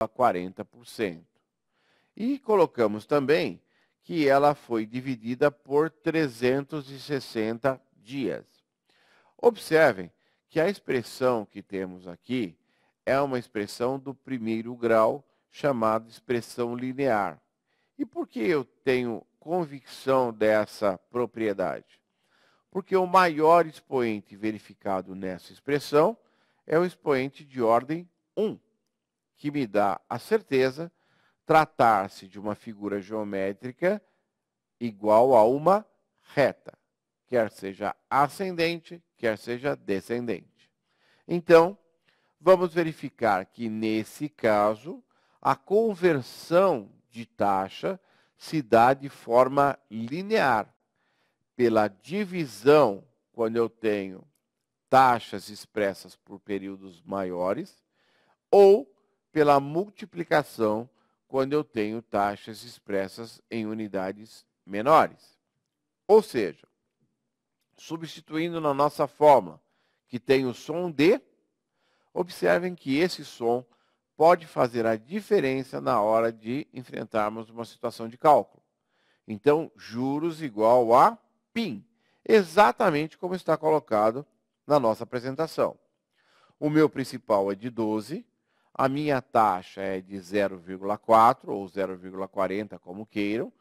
0,40%. E colocamos também que ela foi dividida por 360 dias. Observem que a expressão que temos aqui é uma expressão do primeiro grau, chamada expressão linear. E por que eu tenho convicção dessa propriedade? Porque o maior expoente verificado nessa expressão é o expoente de ordem 1, que me dá a certeza tratar-se de uma figura geométrica igual a uma reta, quer seja ascendente, quer seja descendente. Então, vamos verificar que, nesse caso, a conversão de taxa se dá de forma linear, pela divisão, quando eu tenho taxas expressas por períodos maiores, ou pela multiplicação, quando eu tenho taxas expressas em unidades menores. Ou seja, substituindo na nossa fórmula, que tem o som D, observem que esse som pode fazer a diferença na hora de enfrentarmos uma situação de cálculo. Então, juros igual a PIN, exatamente como está colocado na nossa apresentação. O meu principal é de 12, a minha taxa é de 0,4 ou 0,40, como queiram.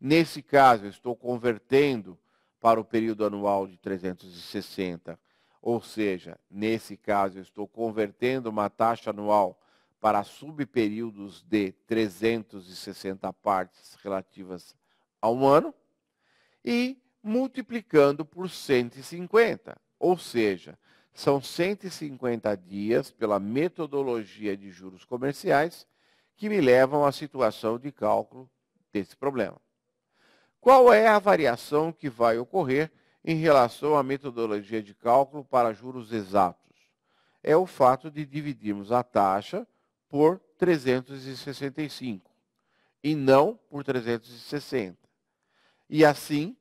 Nesse caso, eu estou convertendo para o período anual de 360, ou seja, nesse caso, eu estou convertendo uma taxa anual para subperíodos de 360 partes relativas a um ano, e multiplicando por 150, ou seja, são 150 dias pela metodologia de juros comerciais que me levam à situação de cálculo desse problema. Qual é a variação que vai ocorrer em relação à metodologia de cálculo para juros exatos? É o fato de dividirmos a taxa por 365 e não por 360. E assim,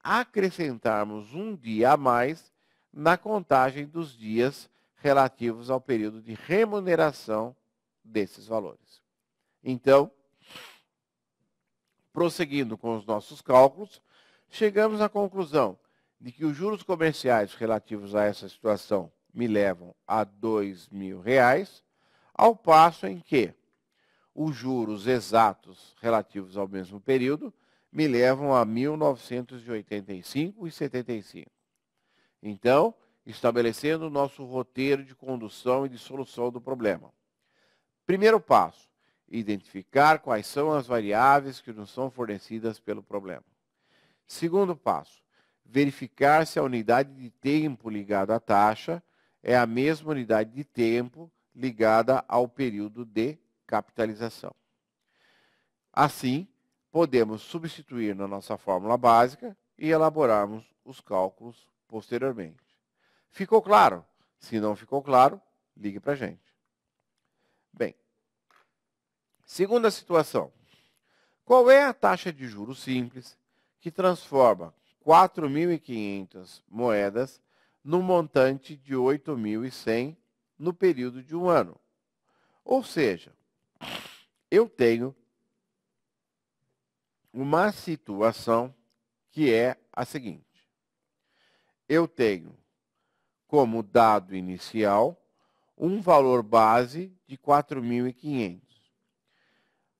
acrescentarmos um dia a mais na contagem dos dias relativos ao período de remuneração desses valores. Então, prosseguindo com os nossos cálculos, chegamos à conclusão de que os juros comerciais relativos a essa situação me levam a R$ 2.000, ao passo em que os juros exatos relativos ao mesmo período me levam a R$ 1.985,75. Então, estabelecendo o nosso roteiro de condução e de solução do problema. Primeiro passo, identificar quais são as variáveis que nos são fornecidas pelo problema. Segundo passo, verificar se a unidade de tempo ligada à taxa é a mesma unidade de tempo ligada ao período de capitalização. Assim, podemos substituir na nossa fórmula básica e elaborarmos os cálculos posteriormente. Ficou claro? Se não ficou claro, ligue para a gente. Bem, segunda situação. Qual é a taxa de juros simples que transforma 4.500 moedas no montante de 8.100 no período de um ano? Ou seja, eu tenho uma situação que é a seguinte. Eu tenho como dado inicial um valor base de 4.500.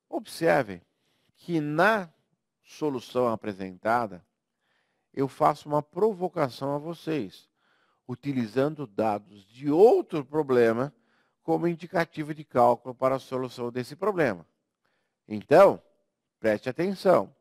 Observem que na solução apresentada, eu faço uma provocação a vocês, utilizando dados de outro problema como indicativo de cálculo para a solução desse problema. Então, preste atenção.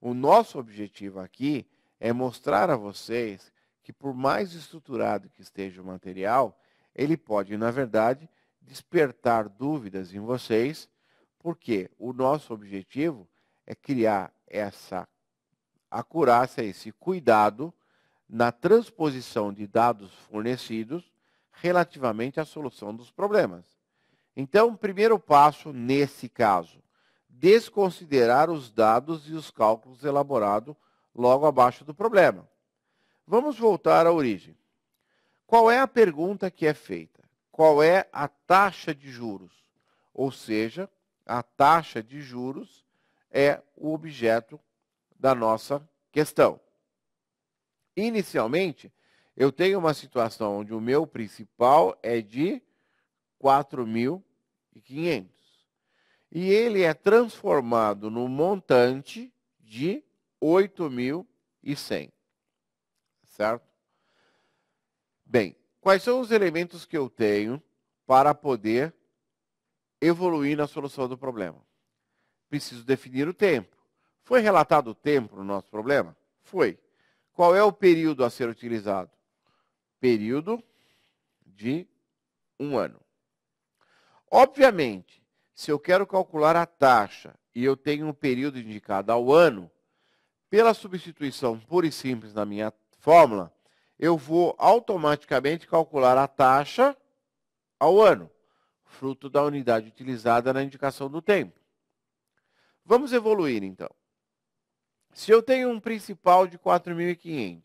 O nosso objetivo aqui é mostrar a vocês que, por mais estruturado que esteja o material, ele pode, na verdade, despertar dúvidas em vocês, porque o nosso objetivo é criar essa acurácia, esse cuidado na transposição de dados fornecidos relativamente à solução dos problemas. Então, primeiro passo nesse caso, desconsiderar os dados e os cálculos elaborados logo abaixo do problema. Vamos voltar à origem. Qual é a pergunta que é feita? Qual é a taxa de juros? Ou seja, a taxa de juros é o objeto da nossa questão. Inicialmente, eu tenho uma situação onde o meu principal é de 4.500 e ele é transformado no montante de 8.100, certo? Bem, quais são os elementos que eu tenho para poder evoluir na solução do problema? Preciso definir o tempo. Foi relatado o tempo no nosso problema? Foi. Qual é o período a ser utilizado? Período de 1 ano. Obviamente, se eu quero calcular a taxa e eu tenho um período indicado ao ano, pela substituição pura e simples na minha fórmula, eu vou automaticamente calcular a taxa ao ano, fruto da unidade utilizada na indicação do tempo. Vamos evoluir, então. Se eu tenho um principal de 4.500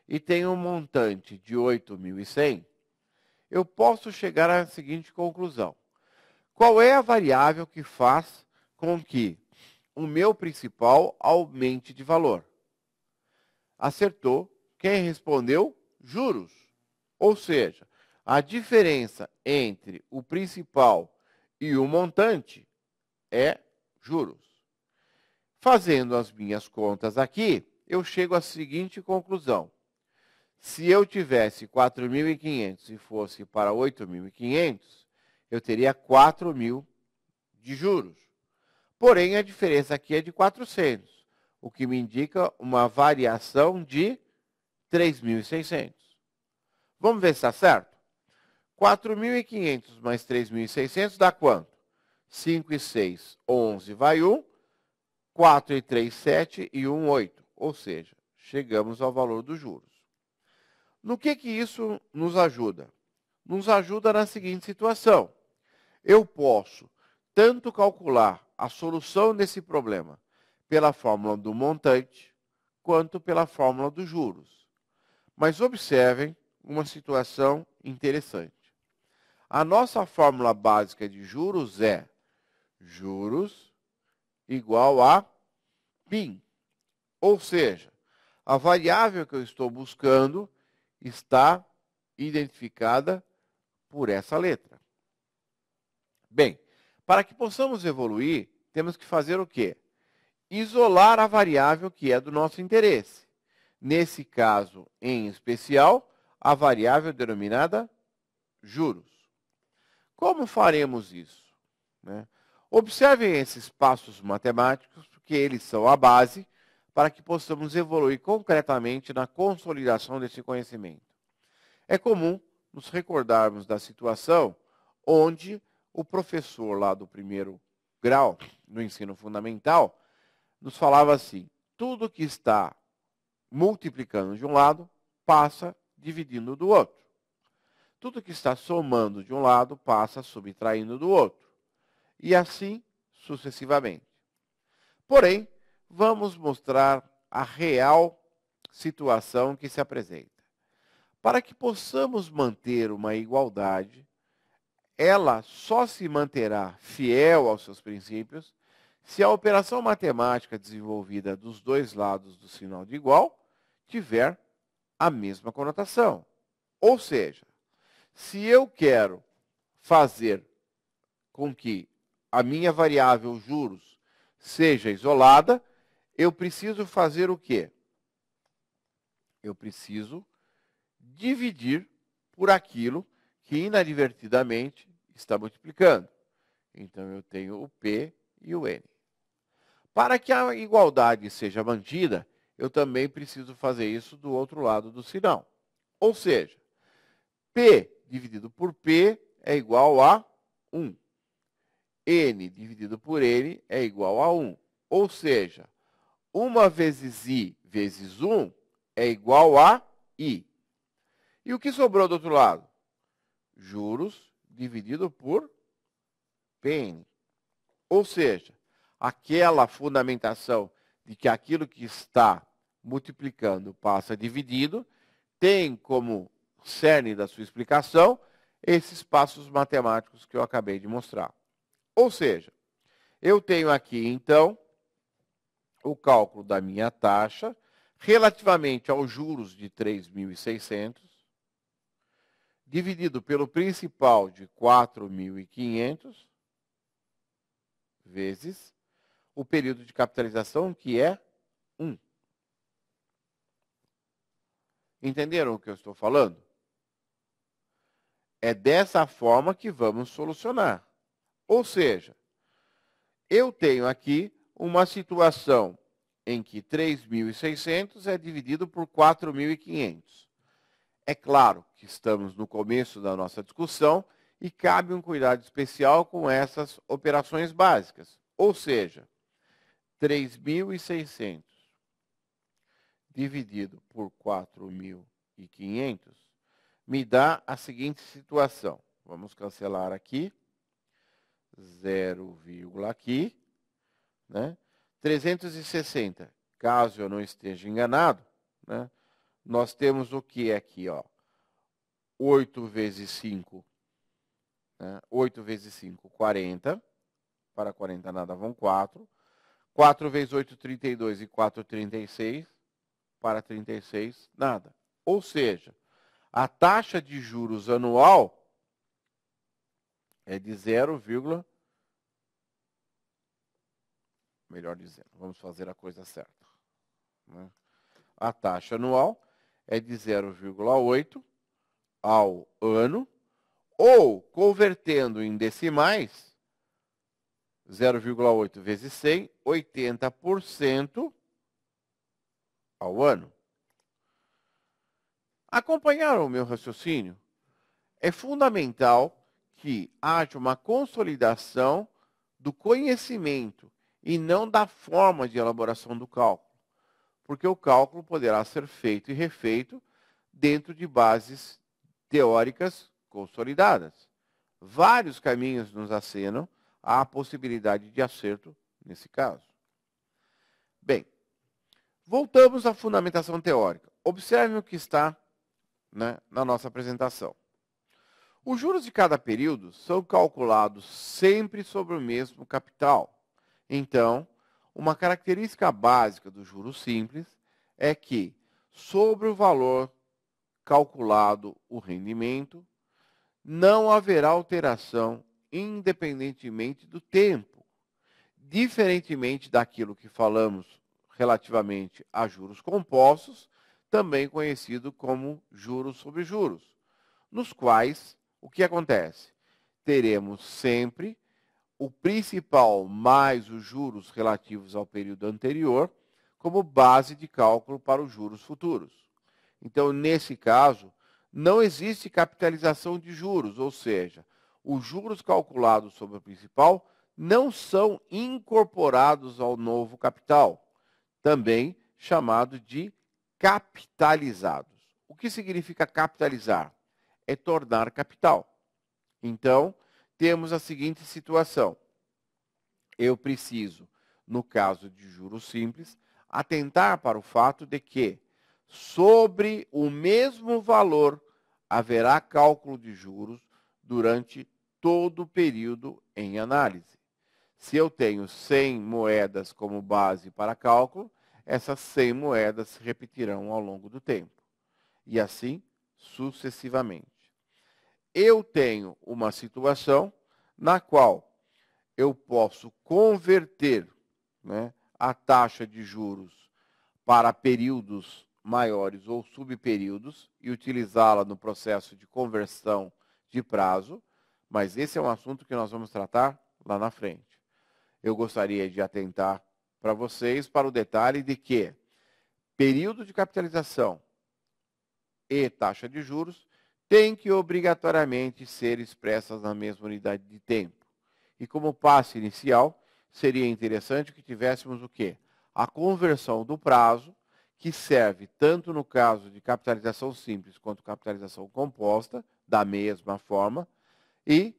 e tenho um montante de 8.100, eu posso chegar à seguinte conclusão. Qual é a variável que faz com que o meu principal aumente de valor? Acertou. Quem respondeu? Juros. Ou seja, a diferença entre o principal e o montante é juros. Fazendo as minhas contas aqui, eu chego à seguinte conclusão. Se eu tivesse 4.500 e fosse para 8.500, eu teria 4.000 de juros. Porém, a diferença aqui é de 400, o que me indica uma variação de 3.600. Vamos ver se está certo? 4.500 mais 3.600 dá quanto? 5 e 6, 11, vai 1. 4 e 3, 7 e 1, 8. Ou seja, chegamos ao valor dos juros. No que isso nos ajuda? Nos ajuda na seguinte situação. Eu posso tanto calcular a solução desse problema pela fórmula do montante, quanto pela fórmula dos juros. Mas observem uma situação interessante. A nossa fórmula básica de juros é juros igual a PIN. Ou seja, a variável que eu estou buscando está identificada por essa letra. Bem, para que possamos evoluir, temos que fazer o quê? Isolar a variável que é do nosso interesse. Nesse caso, em especial, a variável denominada juros. Como faremos isso? Observem esses passos matemáticos, porque eles são a base para que possamos evoluir concretamente na consolidação desse conhecimento. É comum nos recordarmos da situação onde o professor lá do primeiro grau, no ensino fundamental, nos falava assim, tudo que está multiplicando de um lado, passa dividindo do outro. Tudo que está somando de um lado, passa subtraindo do outro. E assim sucessivamente. Porém, vamos mostrar a real situação que se apresenta. Para que possamos manter uma igualdade, ela só se manterá fiel aos seus princípios se a operação matemática desenvolvida dos dois lados do sinal de igual tiver a mesma conotação. Ou seja, se eu quero fazer com que a minha variável juros seja isolada, eu preciso fazer o quê? Eu preciso dividir por aquilo que inadvertidamente está multiplicando. Então, eu tenho o P e o N. Para que a igualdade seja mantida, eu também preciso fazer isso do outro lado do sinal. Ou seja, P dividido por P é igual a 1. N dividido por N é igual a 1. Ou seja, 1 vezes I vezes 1 é igual a I. E o que sobrou do outro lado? Juros dividido por PN. Ou seja, aquela fundamentação de que aquilo que está multiplicando passa dividido, tem como cerne da sua explicação esses passos matemáticos que eu acabei de mostrar. Ou seja, eu tenho aqui, então, o cálculo da minha taxa relativamente aos juros de 3.600, dividido pelo principal de 4.500, vezes o período de capitalização, que é 1. Entenderam o que eu estou falando? É dessa forma que vamos solucionar. Ou seja, eu tenho aqui uma situação em que 3.600 é dividido por 4.500. É claro que estamos no começo da nossa discussão e cabe um cuidado especial com essas operações básicas. Ou seja, 3.600 dividido por 4.500 me dá a seguinte situação. Vamos cancelar aqui. 0, aqui. Né? 360, caso eu não esteja enganado, né? Nós temos o que aqui? Ó? 8 vezes 5. Né? 8 vezes 5, 40. Para 40 nada vão 4. 4 vezes 8, 32 e 4, 36. Para 36, nada. Ou seja, a taxa de juros anual é de 0, melhor dizendo, vamos fazer a coisa certa. Né? A taxa anual é de 0,8 ao ano, ou, convertendo em decimais, 0,8 vezes 100, 80% ao ano. Acompanharam o meu raciocínio? É fundamental que haja uma consolidação do conhecimento e não da forma de elaboração do cálculo, porque o cálculo poderá ser feito e refeito dentro de bases teóricas consolidadas. Vários caminhos nos acenam à possibilidade de acerto nesse caso. Bem, voltamos à fundamentação teórica. Observem o que está, né, na nossa apresentação. Os juros de cada período são calculados sempre sobre o mesmo capital. Então, uma característica básica do juro simples é que, sobre o valor calculado o rendimento, não haverá alteração independentemente do tempo. Diferentemente daquilo que falamos relativamente a juros compostos, também conhecido como juros sobre juros, nos quais o que acontece? Teremos sempre o principal mais os juros relativos ao período anterior como base de cálculo para os juros futuros. Então, nesse caso, não existe capitalização de juros, ou seja, os juros calculados sobre o principal não são incorporados ao novo capital, também chamado de capitalizados. O que significa capitalizar? É tornar capital. Então, temos a seguinte situação. Eu preciso, no caso de juros simples, atentar para o fato de que, sobre o mesmo valor, haverá cálculo de juros durante todo o período em análise. Se eu tenho 100 moedas como base para cálculo, essas 100 moedas se repetirão ao longo do tempo. E assim sucessivamente. Eu tenho uma situação na qual eu posso converter, né, a taxa de juros para períodos maiores ou subperíodos e utilizá-la no processo de conversão de prazo, mas esse é um assunto que nós vamos tratar lá na frente. Eu gostaria de atentar para vocês para o detalhe de que período de capitalização e taxa de juros têm que obrigatoriamente ser expressas na mesma unidade de tempo. E como passo inicial, seria interessante que tivéssemos o quê? A conversão do prazo, que serve tanto no caso de capitalização simples quanto capitalização composta, da mesma forma, e,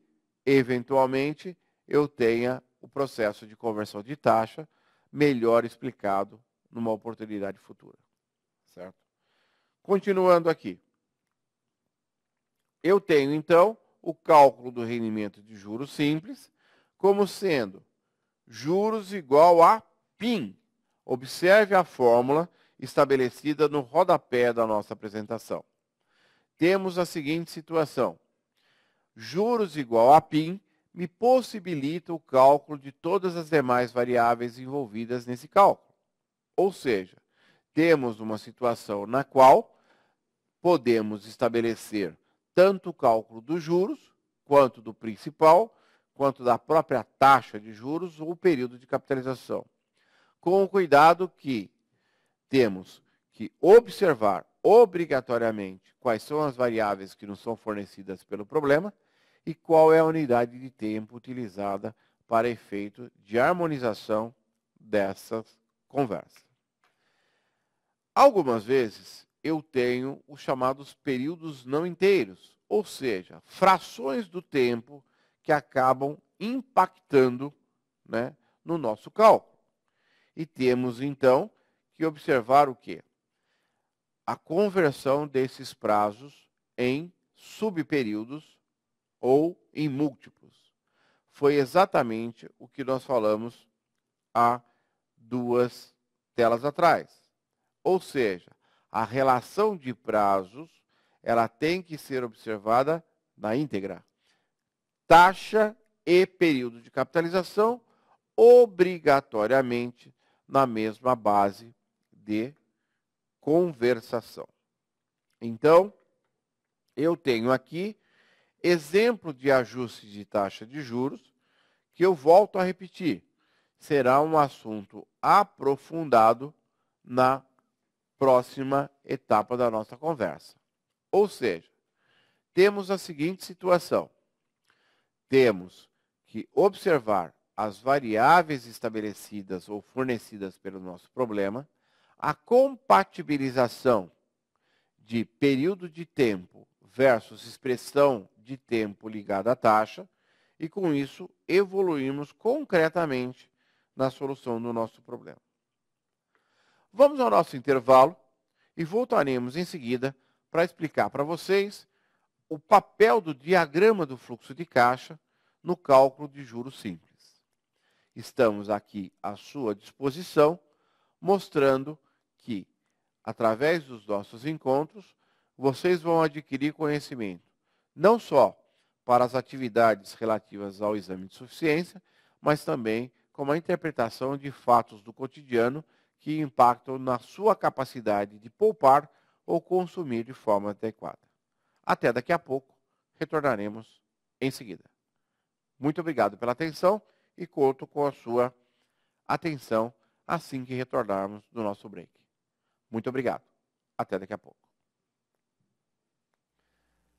eventualmente, eu tenha o processo de conversão de taxa melhor explicado numa oportunidade futura. Certo? Continuando aqui. Eu tenho, então, o cálculo do rendimento de juros simples como sendo juros igual a PIN. Observe a fórmula estabelecida no rodapé da nossa apresentação. Temos a seguinte situação. Juros igual a PIN me possibilita o cálculo de todas as demais variáveis envolvidas nesse cálculo. Ou seja, temos uma situação na qual podemos estabelecer tanto o cálculo dos juros, quanto do principal, quanto da própria taxa de juros ou período de capitalização. Com o cuidado que temos que observar obrigatoriamente quais são as variáveis que nos são fornecidas pelo problema e qual é a unidade de tempo utilizada para efeito de harmonização dessas conversas. Algumas vezes eu tenho os chamados períodos não inteiros, ou seja, frações do tempo que acabam impactando, né, no nosso cálculo. E temos, então, que observar o quê? A conversão desses prazos em subperíodos ou em múltiplos. Foi exatamente o que nós falamos há 2 telas atrás. Ou seja, a relação de prazos, ela tem que ser observada na íntegra. Taxa e período de capitalização, obrigatoriamente na mesma base de conversação. Então, eu tenho aqui exemplo de ajuste de taxa de juros, que eu volto a repetir. Será um assunto aprofundado na próxima etapa da nossa conversa. Ou seja, temos a seguinte situação. Temos que observar as variáveis estabelecidas ou fornecidas pelo nosso problema, a compatibilização de período de tempo versus expressão de tempo ligada à taxa, e com isso evoluirmos concretamente na solução do nosso problema. Vamos ao nosso intervalo e voltaremos em seguida para explicar para vocês o papel do diagrama do fluxo de caixa no cálculo de juros simples. Estamos aqui à sua disposição, mostrando que, através dos nossos encontros, vocês vão adquirir conhecimento, não só para as atividades relativas ao exame de suficiência, mas também como a interpretação de fatos do cotidiano que impactam na sua capacidade de poupar ou consumir de forma adequada. Até daqui a pouco, retornaremos em seguida. Muito obrigado pela atenção e conto com a sua atenção assim que retornarmos do nosso break. Muito obrigado. Até daqui a pouco.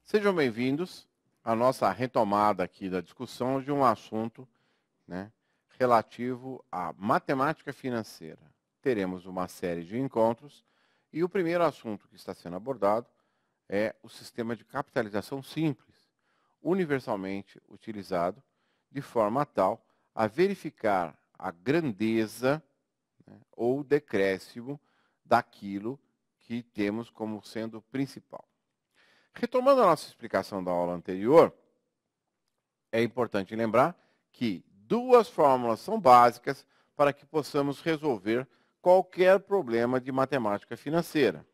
Sejam bem-vindos à nossa retomada aqui da discussão de um assunto, né, relativo à matemática financeira. Teremos uma série de encontros e o primeiro assunto que está sendo abordado é o sistema de capitalização simples, universalmente utilizado de forma tal a verificar a grandeza, né, ou decréscimo daquilo que temos como sendo principal. Retomando a nossa explicação da aula anterior, é importante lembrar que 2 fórmulas são básicas para que possamos resolver qualquer problema de matemática financeira.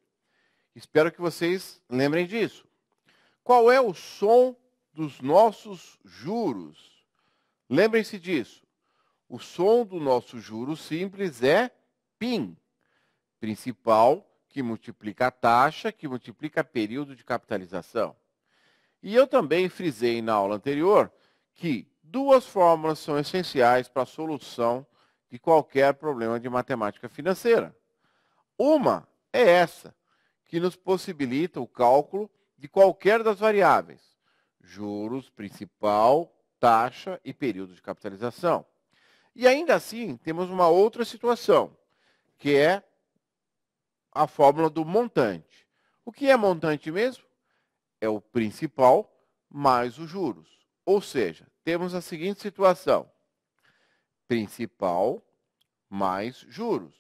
Espero que vocês lembrem disso. Qual é o som dos nossos juros? Lembrem-se disso. O som do nosso juro simples é PIN. Principal, que multiplica a taxa, que multiplica período de capitalização. E eu também frisei na aula anterior que 2 fórmulas são essenciais para a solução de qualquer problema de matemática financeira. Uma é essa, que nos possibilita o cálculo de qualquer das variáveis: juros, principal, taxa e período de capitalização. E ainda assim, temos uma outra situação, que é a fórmula do montante. O que é montante mesmo? É o principal mais os juros. Ou seja, temos a seguinte situação: principal mais juros,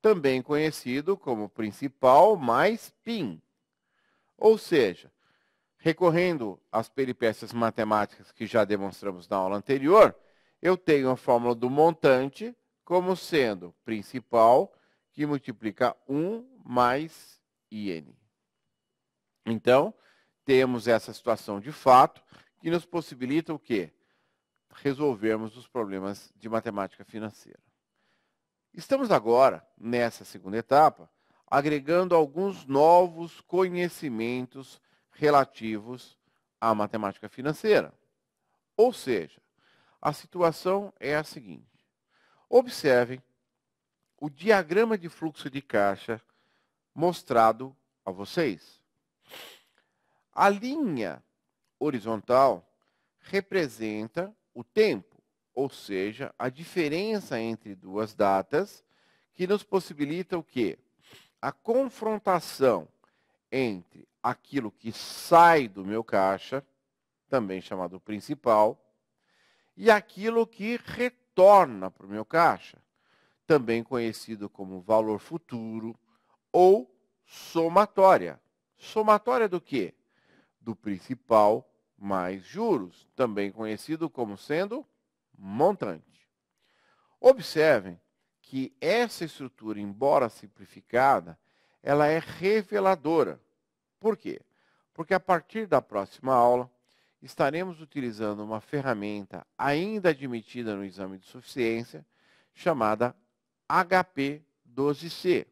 também conhecido como principal mais PIN. Ou seja, recorrendo às peripécias matemáticas que já demonstramos na aula anterior, eu tenho a fórmula do montante como sendo principal que multiplica 1 mais IN. Então, temos essa situação de fato que nos possibilita o quê? Resolvermos os problemas de matemática financeira. Estamos agora, nessa segunda etapa, agregando alguns novos conhecimentos relativos à matemática financeira. Ou seja, a situação é a seguinte. Observem o diagrama de fluxo de caixa mostrado a vocês. A linha horizontal representa o tempo, ou seja, a diferença entre duas datas que nos possibilita o quê? A confrontação entre aquilo que sai do meu caixa, também chamado principal, e aquilo que retorna para o meu caixa, também conhecido como valor futuro ou somatória. Somatória do quê? Do principal mais juros, também conhecido como sendo montante. Observem que essa estrutura, embora simplificada, ela é reveladora. Por quê? Porque a partir da próxima aula, estaremos utilizando uma ferramenta ainda admitida no exame de suficiência, chamada HP12C,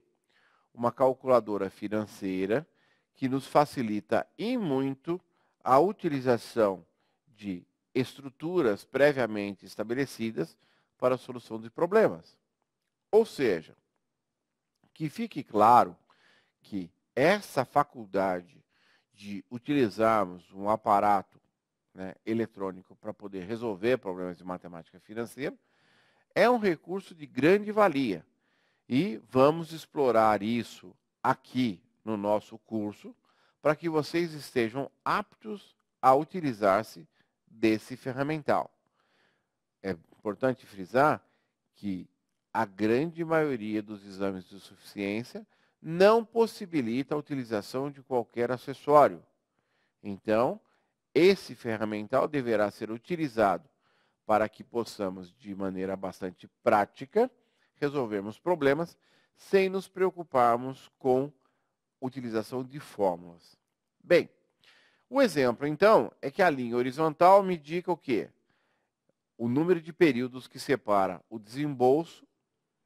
uma calculadora financeira que nos facilita e muito a utilização de estruturas previamente estabelecidas para a solução de problemas. Ou seja, que fique claro que essa faculdade de utilizarmos um aparato, né, eletrônico para poder resolver problemas de matemática financeira é um recurso de grande valia. E vamos explorar isso aqui no nosso curso para que vocês estejam aptos a utilizar-se desse ferramental. É importante frisar que a grande maioria dos exames de suficiência não possibilita a utilização de qualquer acessório. Então, esse ferramental deverá ser utilizado para que possamos, de maneira bastante prática, resolvermos problemas sem nos preocuparmos com utilização de fórmulas. Bem, o exemplo, então, é que a linha horizontal me indica o quê? O número de períodos que separa o desembolso,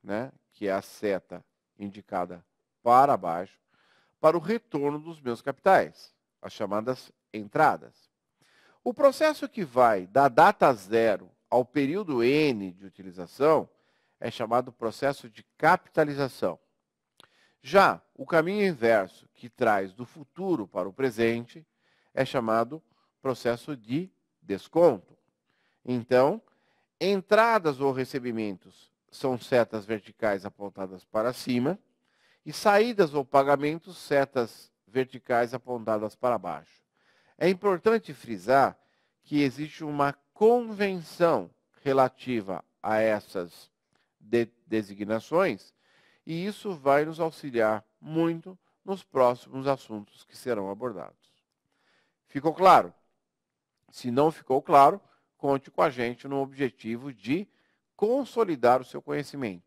né, que é a seta indicada para baixo, para o retorno dos meus capitais, as chamadas entradas. O processo que vai da data zero ao período N de utilização é chamado processo de capitalização. Já o caminho inverso, que traz do futuro para o presente, é chamado processo de desconto. Então, entradas ou recebimentos são setas verticais apontadas para cima e saídas ou pagamentos, setas verticais apontadas para baixo. É importante frisar que existe uma convenção relativa a essas designações e isso vai nos auxiliar muito nos próximos assuntos que serão abordados. Ficou claro? Se não ficou claro, conte com a gente no objetivo de consolidar o seu conhecimento.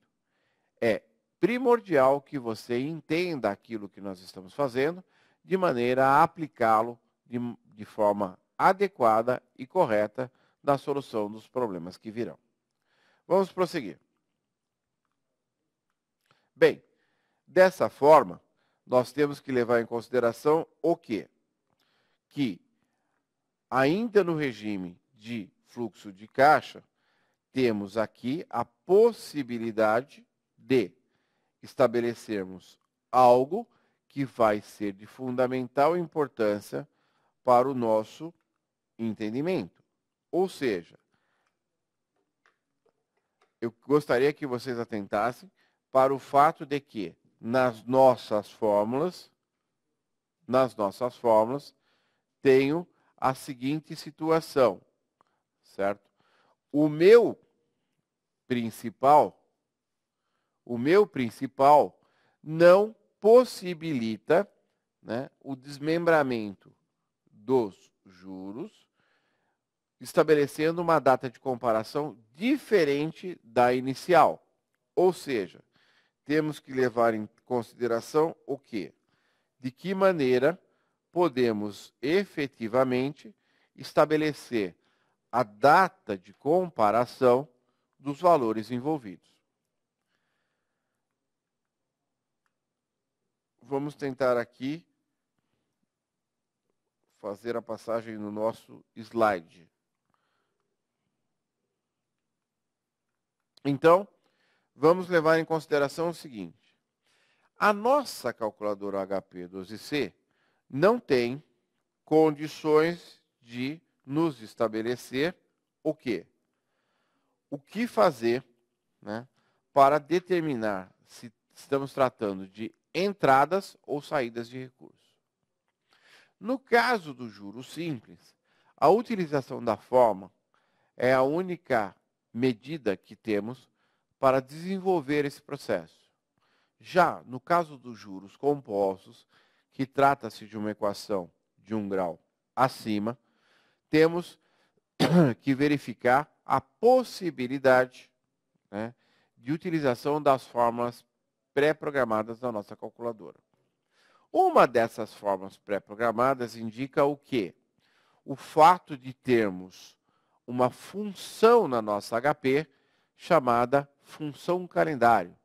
É primordial que você entenda aquilo que nós estamos fazendo de maneira a aplicá-lo de forma adequada e correta na solução dos problemas que virão. Vamos prosseguir. Bem, dessa forma, nós temos que levar em consideração o quê? Que, ainda no regime de fluxo de caixa, temos aqui a possibilidade de estabelecermos algo que vai ser de fundamental importância para o nosso entendimento. Ou seja, eu gostaria que vocês atentassem para o fato de que nas nossas fórmulas, tenho a seguinte situação, certo? O meu principal não possibilita, né, o desmembramento dos juros estabelecendo uma data de comparação diferente da inicial. Ou seja, temos que levar em consideração o quê? De que maneira podemos efetivamente estabelecer a data de comparação dos valores envolvidos. Vamos tentar aqui fazer a passagem no nosso slide. Então, vamos levar em consideração o seguinte. A nossa calculadora HP12C não tem condições de nos estabelecer o quê? O que fazer, né, para determinar se estamos tratando de entradas ou saídas de recursos. No caso do juro simples, a utilização da forma é a única medida que temos para desenvolver esse processo. Já no caso dos juros compostos, que trata-se de uma equação de 1 grau acima, temos que verificar a possibilidade, né, de utilização das fórmulas pré-programadas da nossa calculadora. Uma dessas fórmulas pré-programadas indica o quê? O fato de termos uma função na nossa HP chamada função calendário,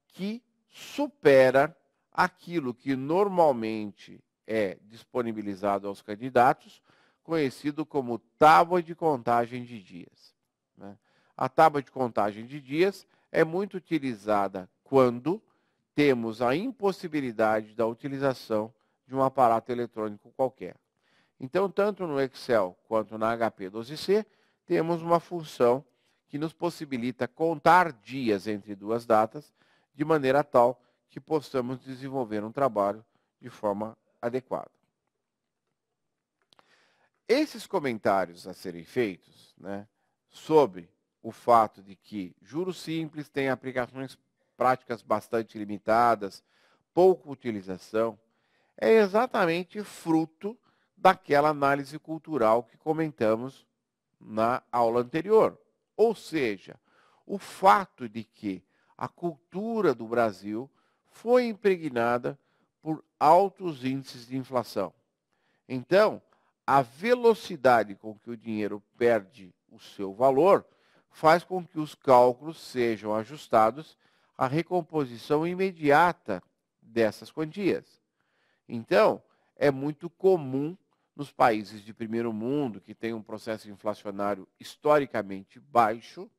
que supera aquilo que normalmente é disponibilizado aos candidatos, conhecido como tábua de contagem de dias. A tábua de contagem de dias é muito utilizada quando temos a impossibilidade da utilização de um aparato eletrônico qualquer. Então, tanto no Excel quanto na HP12C, temos uma função que nos possibilita contar dias entre duas datas, de maneira tal que possamos desenvolver um trabalho de forma adequada. Esses comentários a serem feitos, né, sobre o fato de que juros simples têm aplicações práticas bastante limitadas, pouca utilização, é exatamente fruto daquela análise cultural que comentamos na aula anterior. Ou seja, o fato de que a cultura do Brasil foi impregnada por altos índices de inflação. Então, a velocidade com que o dinheiro perde o seu valor faz com que os cálculos sejam ajustados à recomposição imediata dessas quantias. Então, é muito comum nos países de primeiro mundo, que têm um processo inflacionário historicamente baixo,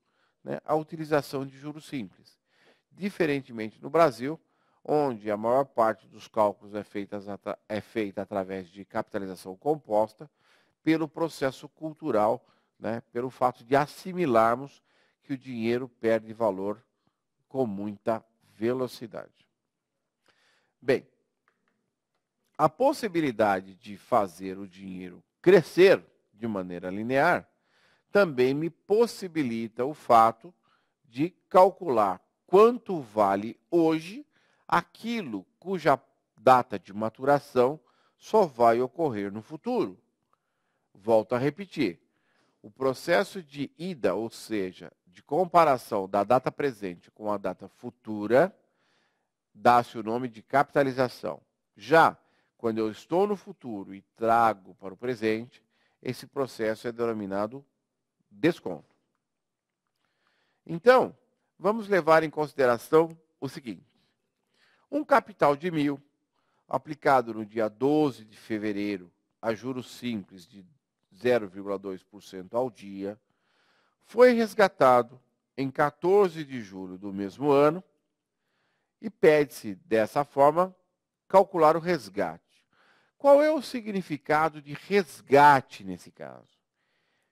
né, a utilização de juros simples. Diferentemente no Brasil, onde a maior parte dos cálculos é feita através de capitalização composta, pelo processo cultural, né, pelo fato de assimilarmos que o dinheiro perde valor com muita velocidade. Bem, a possibilidade de fazer o dinheiro crescer de maneira linear também me possibilita o fato de calcular quanto vale hoje aquilo cuja data de maturação só vai ocorrer no futuro. Volto a repetir. O processo de ida, ou seja, de comparação da data presente com a data futura, dá-se o nome de capitalização. Já quando eu estou no futuro e trago para o presente, esse processo é denominado desconto. Então, vamos levar em consideração o seguinte. Um capital de 1.000, aplicado no dia 12 de fevereiro a juros simples de 0,2% ao dia, foi resgatado em 14 de julho do mesmo ano e pede-se, dessa forma, calcular o resgate. Qual é o significado de resgate nesse caso?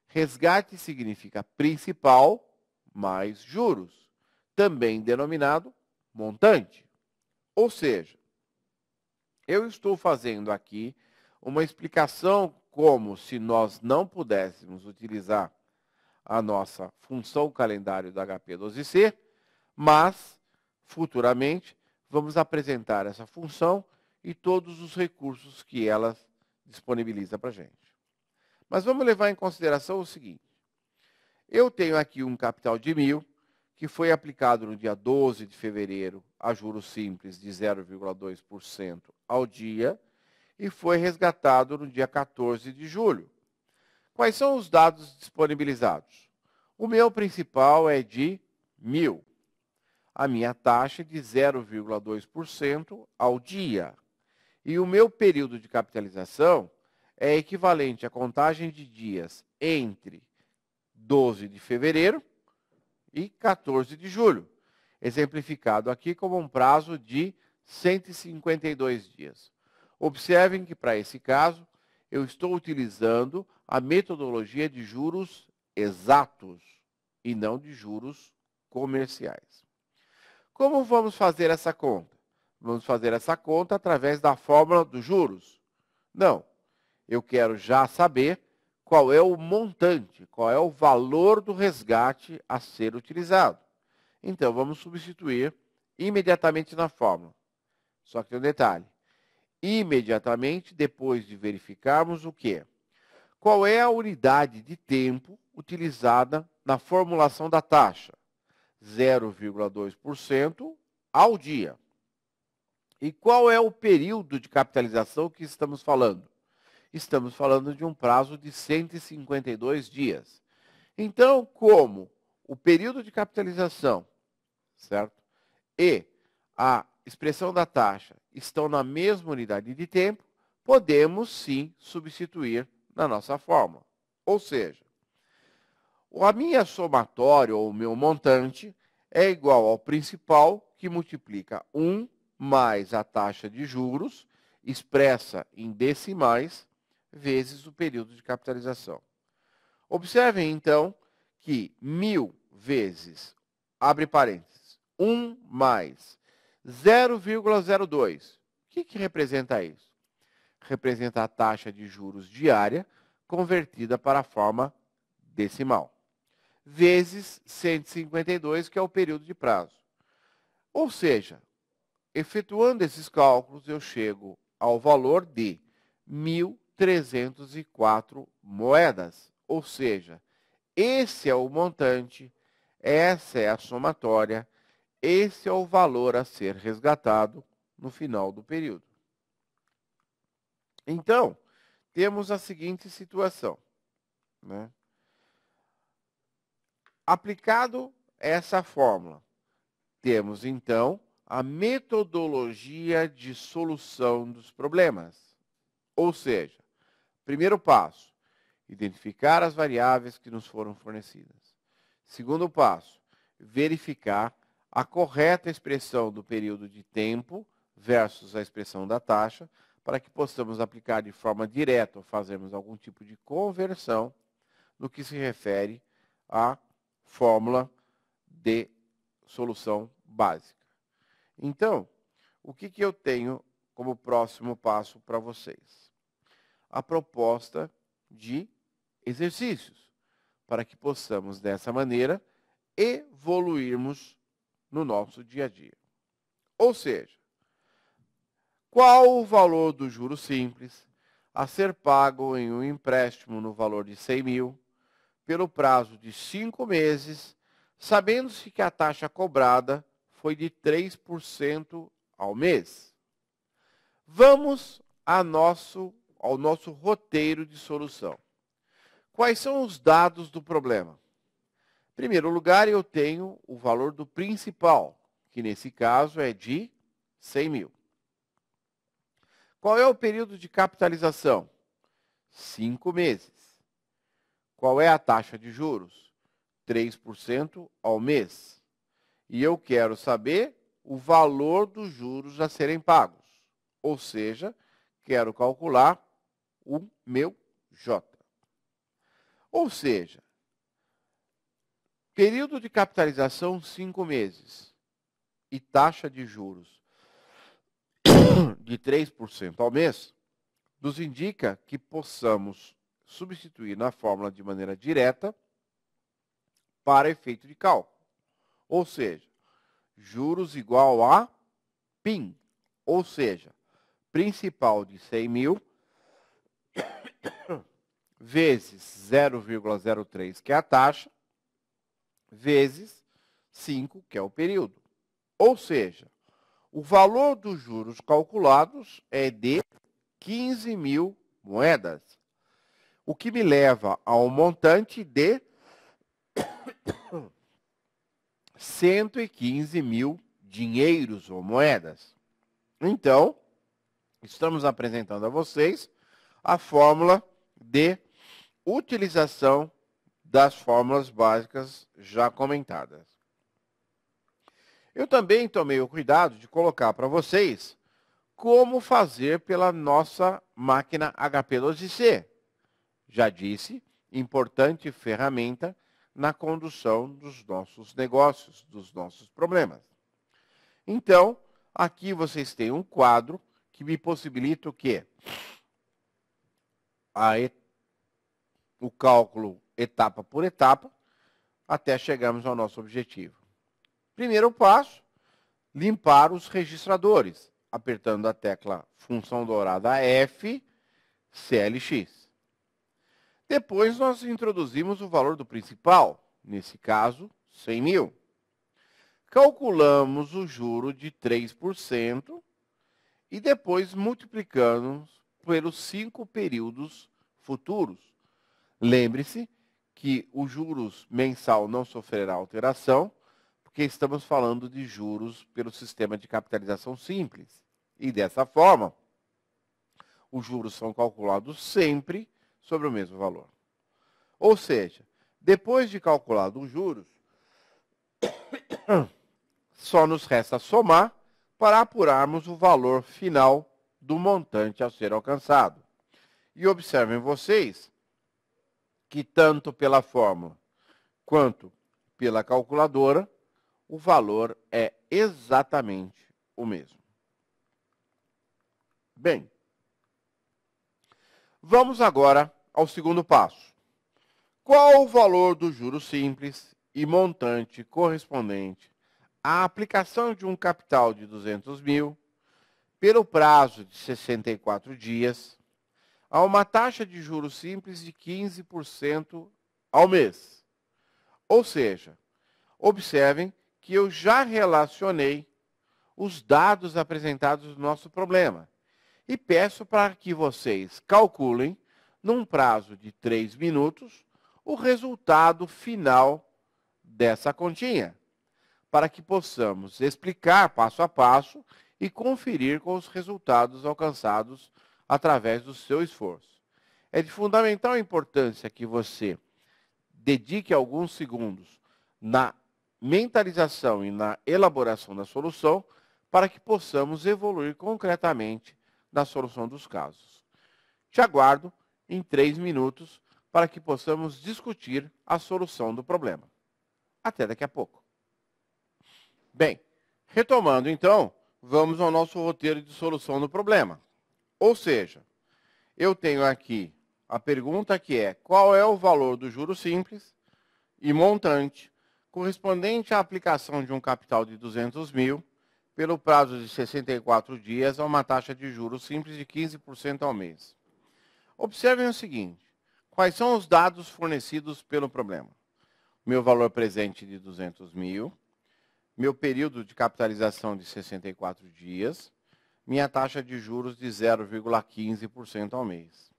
Resgate significa principal mais juros, também denominado montante. Ou seja, eu estou fazendo aqui uma explicação como se nós não pudéssemos utilizar a nossa função calendário da HP12C, mas, futuramente, vamos apresentar essa função e todos os recursos que ela disponibiliza para a gente. Mas vamos levar em consideração o seguinte. Eu tenho aqui um capital de 1.000, que foi aplicado no dia 12 de fevereiro a juros simples de 0,2% ao dia e foi resgatado no dia 14 de julho. Quais são os dados disponibilizados? O meu principal é de 1.000. A minha taxa é de 0,2% ao dia. E o meu período de capitalização é equivalente à contagem de dias entre 12 de fevereiro e 14 de julho, exemplificado aqui como um prazo de 152 dias. Observem que, para esse caso, eu estou utilizando a metodologia de juros exatos e não de juros comerciais. Como vamos fazer essa conta? Vamos fazer essa conta através da fórmula dos juros? Não. Eu quero já saber qual é o montante, qual é o valor do resgate a ser utilizado. Então, vamos substituir imediatamente na fórmula. Só que tem um detalhe. Imediatamente depois de verificarmos o quê? Qual é a unidade de tempo utilizada na formulação da taxa? 0,2% ao dia. E qual é o período de capitalização que estamos falando? Estamos falando de um prazo de 152 dias. Então, como o período de capitalização, certo? E a expressão da taxa estão na mesma unidade de tempo, podemos sim substituir na nossa fórmula. Ou seja, a minha somatória ou o meu montante é igual ao principal, que multiplica 1 mais a taxa de juros, expressa em decimais, vezes o período de capitalização. Observem, então, que 1.000 vezes, abre parênteses, 1 mais 0,02. O que representa isso? Representa a taxa de juros diária convertida para a forma decimal, vezes 152, que é o período de prazo. Ou seja, efetuando esses cálculos, eu chego ao valor de 1.304 moedas. Ou seja, esse é o montante, essa é a somatória, esse é o valor a ser resgatado no final do período. Então, temos a seguinte situação, né? Aplicado essa fórmula, temos então a metodologia de solução dos problemas. Ou seja, primeiro passo, identificar as variáveis que nos foram fornecidas. Segundo passo, verificar a correta expressão do período de tempo versus a expressão da taxa, para que possamos aplicar de forma direta ou fazermos algum tipo de conversão no que se refere à fórmula de solução básica. Então, o que eu tenho como próximo passo para vocês? A proposta de exercícios, para que possamos, dessa maneira, evoluirmos no nosso dia a dia. Ou seja, qual o valor do juro simples a ser pago em um empréstimo no valor de 100.000 pelo prazo de 5 meses, sabendo-se que a taxa cobrada foi de 3% ao mês? Vamos ao nosso roteiro de solução. Quais são os dados do problema? Em primeiro lugar, eu tenho o valor do principal, que nesse caso é de 100.000. Qual é o período de capitalização? 5 meses. Qual é a taxa de juros? 3% ao mês. E eu quero saber o valor dos juros a serem pagos. Ou seja, quero calcular o meu J. Ou seja, período de capitalização 5 meses e taxa de juros de 3% ao mês, nos indica que possamos substituir na fórmula de maneira direta para efeito de cálculo. Ou seja, juros igual a PIN. Ou seja, principal de 100.000 vezes 0,03, que é a taxa, vezes 5, que é o período. Ou seja, o valor dos juros calculados é de 15 mil moedas, o que me leva ao montante de 115 mil dinheiros ou moedas. Então, estamos apresentando a vocês a fórmula de utilização das fórmulas básicas já comentadas. Eu também tomei o cuidado de colocar para vocês como fazer pela nossa máquina HP12C. Já disse, importante ferramenta na condução dos nossos negócios, dos nossos problemas. Então, aqui vocês têm um quadro que me possibilita o quê? O cálculo etapa por etapa, até chegarmos ao nosso objetivo. Primeiro passo, limpar os registradores, apertando a tecla função dourada F, CLX. Depois nós introduzimos o valor do principal, nesse caso, 100 mil. Calculamos o juro de 3% e depois multiplicamos pelos 5 períodos futuros. Lembre-se que os juros mensal não sofrerá alteração, porque estamos falando de juros pelo sistema de capitalização simples. E dessa forma, os juros são calculados sempre sobre o mesmo valor. Ou seja, depois de calculados os juros, só nos resta somar para apurarmos o valor final do montante a ser alcançado. E observem vocês que tanto pela fórmula quanto pela calculadora, o valor é exatamente o mesmo. Bem, vamos agora ao segundo passo. Qual o valor do juro simples e montante correspondente à aplicação de um capital de 200 mil pelo prazo de 64 dias a uma taxa de juros simples de 15% ao mês? Ou seja, observem que eu já relacionei os dados apresentados no nosso problema e peço para que vocês calculem, num prazo de 3 minutos, o resultado final dessa continha, para que possamos explicar passo a passo e conferir com os resultados alcançados através do seu esforço. É de fundamental importância que você dedique alguns segundos na mentalização e na elaboração da solução para que possamos evoluir concretamente na solução dos casos. Te aguardo em 3 minutos para que possamos discutir a solução do problema. Até daqui a pouco. Bem, retomando então, vamos ao nosso roteiro de solução do problema. Ou seja, eu tenho aqui a pergunta que é: qual é o valor do juro simples e montante correspondente à aplicação de um capital de 200 mil pelo prazo de 64 dias a uma taxa de juros simples de 15% ao mês. Observem o seguinte: quais são os dados fornecidos pelo problema? Meu valor presente de 200 mil, meu período de capitalização de 64 dias, minha taxa de juros de 0,15% ao mês.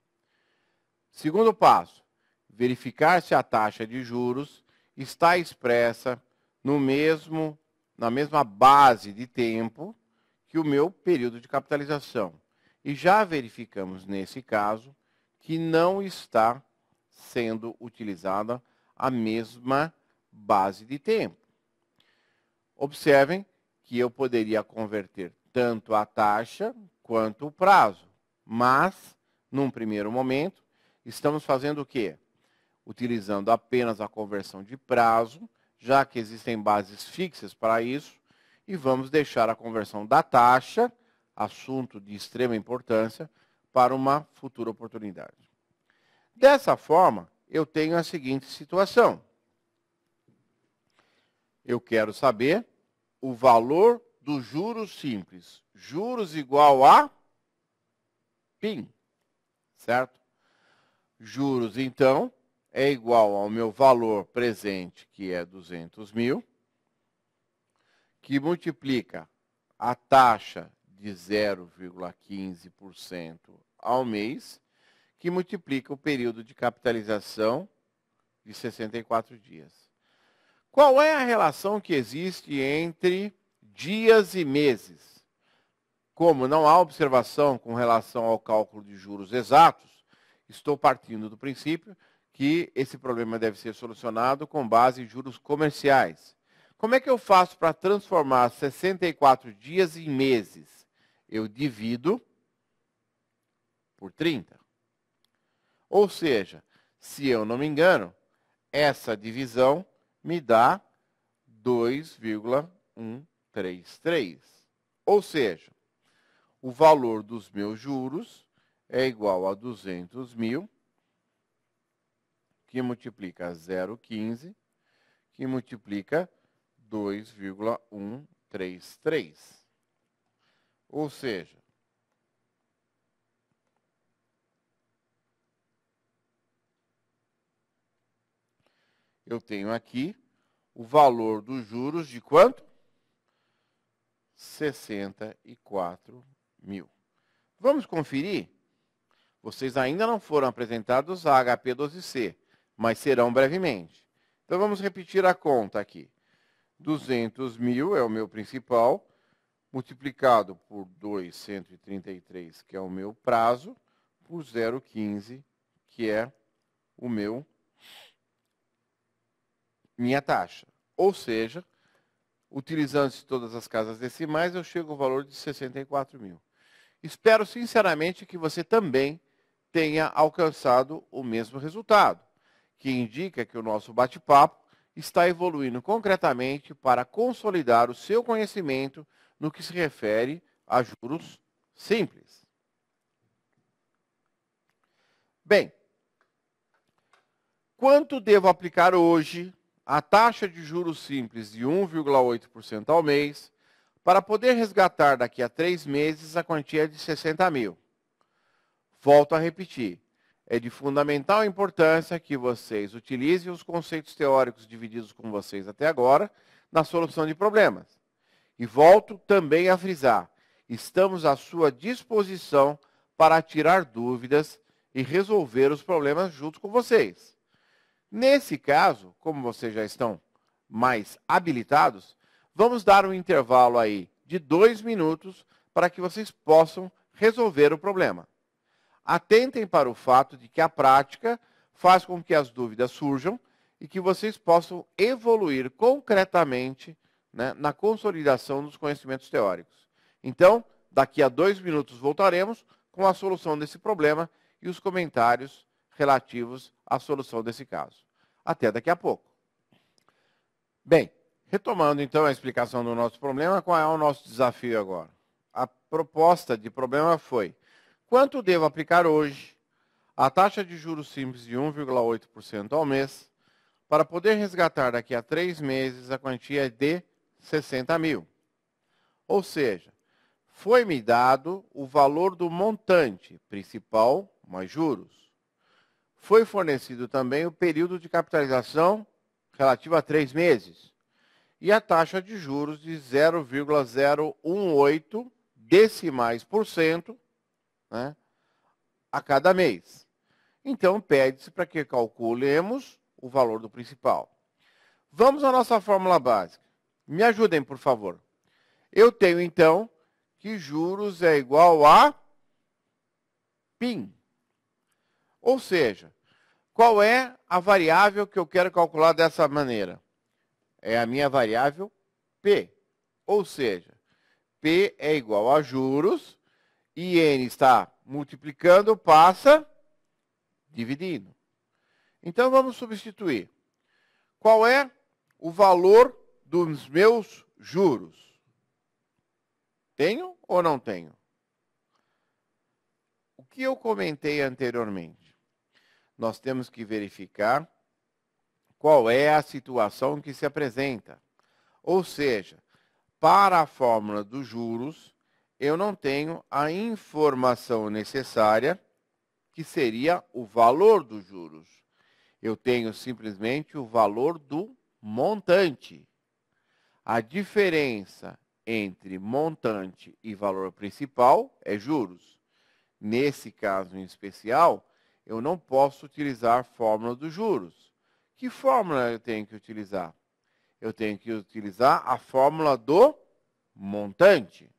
Segundo passo, verificar se a taxa de juros está expressa na mesma base de tempo que o meu período de capitalização. E já verificamos, nesse caso, que não está sendo utilizada a mesma base de tempo. Observem que eu poderia converter tanto a taxa quanto o prazo, mas, num primeiro momento, estamos fazendo o quê? Utilizando apenas a conversão de prazo, já que existem bases fixas para isso, e vamos deixar a conversão da taxa, assunto de extrema importância, para uma futura oportunidade. Dessa forma, eu tenho a seguinte situação. Eu quero saber o valor do juros simples. Juros igual a PIN, certo? juros, então, é igual ao meu valor presente, que é 200 mil, que multiplica a taxa de 0,15% ao mês, que multiplica o período de capitalização de 64 dias. Qual é a relação que existe entre dias e meses? Como não há observação com relação ao cálculo de juros exatos, estou partindo do princípio que esse problema deve ser solucionado com base em juros comerciais. Como é que eu faço para transformar 64 dias em meses? Eu divido por 30. Ou seja, se eu não me engano, essa divisão me dá 2,133. Ou seja, o valor dos meus juros é igual a 200 mil, que multiplica 0,15, que multiplica 2,133. Ou seja, eu tenho aqui o valor dos juros de quanto? 64 mil. Vamos conferir? Vocês ainda não foram apresentados a HP12C, mas serão brevemente. Então, vamos repetir a conta aqui. 200 mil é o meu principal, multiplicado por 233, que é o meu prazo, por 0,15, que é o minha taxa. Ou seja, utilizando-se todas as casas decimais, eu chego ao valor de 64 mil. Espero sinceramente que você também tenha alcançado o mesmo resultado, que indica que o nosso bate-papo está evoluindo concretamente para consolidar o seu conhecimento no que se refere a juros simples. Bem, quanto devo aplicar hoje a taxa de juros simples de 1,8% ao mês para poder resgatar daqui a 3 meses a quantia de 60 mil? Volto a repetir, é de fundamental importância que vocês utilizem os conceitos teóricos divididos com vocês até agora na solução de problemas. E volto também a frisar, estamos à sua disposição para tirar dúvidas e resolver os problemas junto com vocês. Nesse caso, como vocês já estão mais habilitados, vamos dar um intervalo aí de 2 minutos para que vocês possam resolver o problema. Atentem para o fato de que a prática faz com que as dúvidas surjam e que vocês possam evoluir concretamente, né, na consolidação dos conhecimentos teóricos. Então, daqui a 2 minutos voltaremos com a solução desse problema e os comentários relativos à solução desse caso. Até daqui a pouco. Bem, retomando então a explicação do nosso problema, qual é o nosso desafio agora? A proposta de problema foi: quanto devo aplicar hoje a taxa de juros simples de 1,8% ao mês para poder resgatar daqui a 3 meses a quantia de 60 mil? Ou seja, foi-me dado o valor do montante principal mais juros. Foi fornecido também o período de capitalização relativo a 3 meses e a taxa de juros de 0,018 decimais por cento, né, a cada mês. Então, pede-se para que calculemos o valor do principal. Vamos à nossa fórmula básica. Me ajudem, por favor. Eu tenho, então, que juros é igual a PIN. Ou seja, qual é a variável que eu quero calcular dessa maneira? É a minha variável P. Ou seja, P é igual a juros, e N está multiplicando, passa dividindo. Então, vamos substituir. Qual é o valor dos meus juros? Tenho ou não tenho? O que eu comentei anteriormente? Nós temos que verificar qual é a situação que se apresenta. Ou seja, para a fórmula dos juros, eu não tenho a informação necessária, que seria o valor dos juros. Eu tenho simplesmente o valor do montante. A diferença entre montante e valor principal é juros. Nesse caso em especial, eu não posso utilizar a fórmula dos juros. Que fórmula eu tenho que utilizar? Eu tenho que utilizar a fórmula do montante.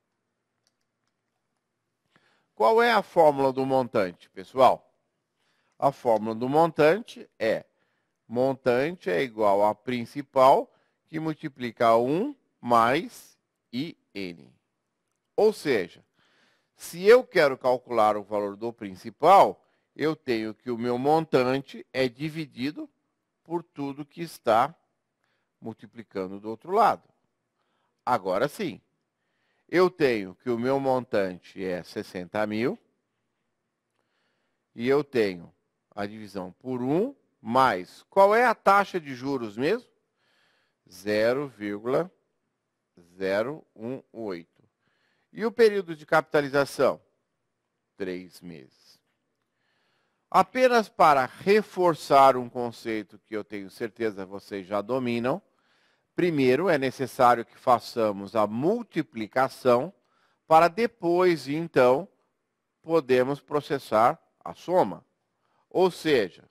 Qual é a fórmula do montante, pessoal? A fórmula do montante é igual a principal que multiplica 1 mais IN. Ou seja, se eu quero calcular o valor do principal, eu tenho que o meu montante é dividido por tudo que está multiplicando do outro lado. Agora sim, eu tenho que o meu montante é 60 mil e eu tenho a divisão por 1 mais, qual é a taxa de juros mesmo? 0,018. E o período de capitalização? 3 meses. Apenas para reforçar um conceito que eu tenho certeza vocês já dominam, primeiro é necessário que façamos a multiplicação para depois, então, podemos processar a soma. Ou seja,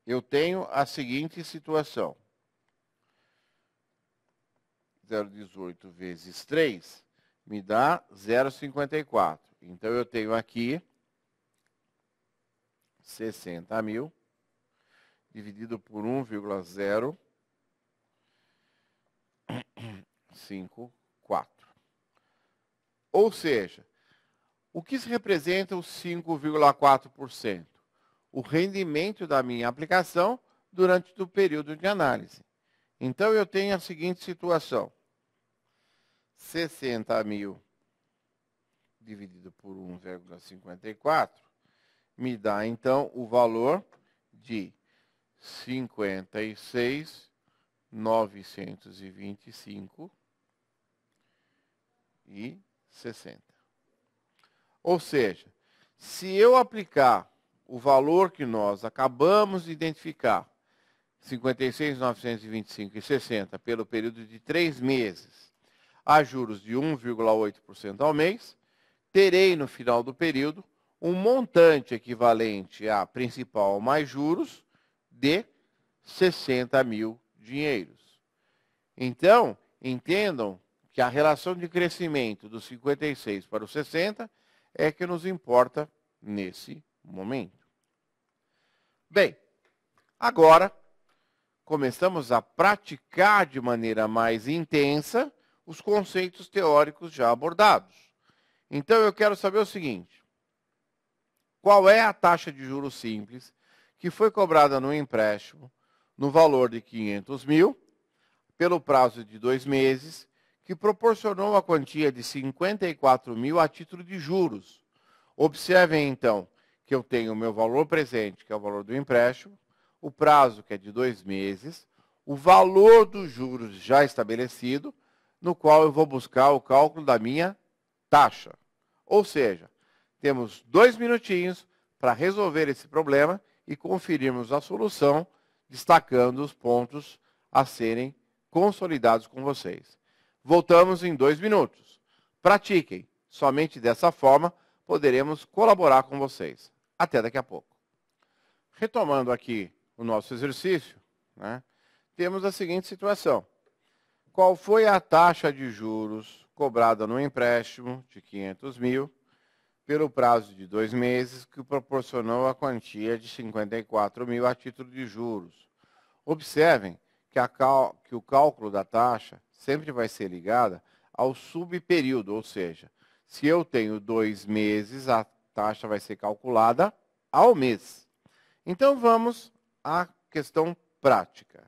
eu tenho a seguinte situação. 0,18 vezes 3 me dá 0,54. Então, eu tenho aqui 60 mil dividido por 1,054. Ou seja, o que se representa os 5,4%? O rendimento da minha aplicação durante o período de análise. Então, eu tenho a seguinte situação. 60 mil dividido por 1,54 me dá, então, o valor de 56.925,60. Ou seja, se eu aplicar o valor que nós acabamos de identificar, 56.925,60 pelo período de 3 meses, a juros de 1,8% ao mês, terei no final do período um montante equivalente a principal mais juros de 60 mil dinheiros. Então, entendam que a relação de crescimento dos 56 para os 60 é que nos importa nesse momento. Bem, agora começamos a praticar de maneira mais intensa os conceitos teóricos já abordados. Então, eu quero saber o seguinte. Qual é a taxa de juros simples que foi cobrada no empréstimo no valor de 500 mil, pelo prazo de 2 meses, que proporcionou a quantia de 54 mil a título de juros? Observem, então, que eu tenho o meu valor presente, que é o valor do empréstimo, o prazo, que é de 2 meses, o valor dos juros já estabelecido, no qual eu vou buscar o cálculo da minha taxa. Ou seja, temos 2 minutinhos para resolver esse problema e conferirmos a solução, destacando os pontos a serem consolidados com vocês. Voltamos em 2 minutos. Pratiquem. Somente dessa forma poderemos colaborar com vocês. Até daqui a pouco. Retomando aqui o nosso exercício, temos a seguinte situação. Qual foi a taxa de juros cobrada no empréstimo de 500 mil pelo prazo de 2 meses, que proporcionou a quantia de 54 mil a título de juros? Observem que o cálculo da taxa sempre vai ser ligado ao subperíodo, ou seja, se eu tenho 2 meses, a taxa vai ser calculada ao mês. Então, vamos à questão prática.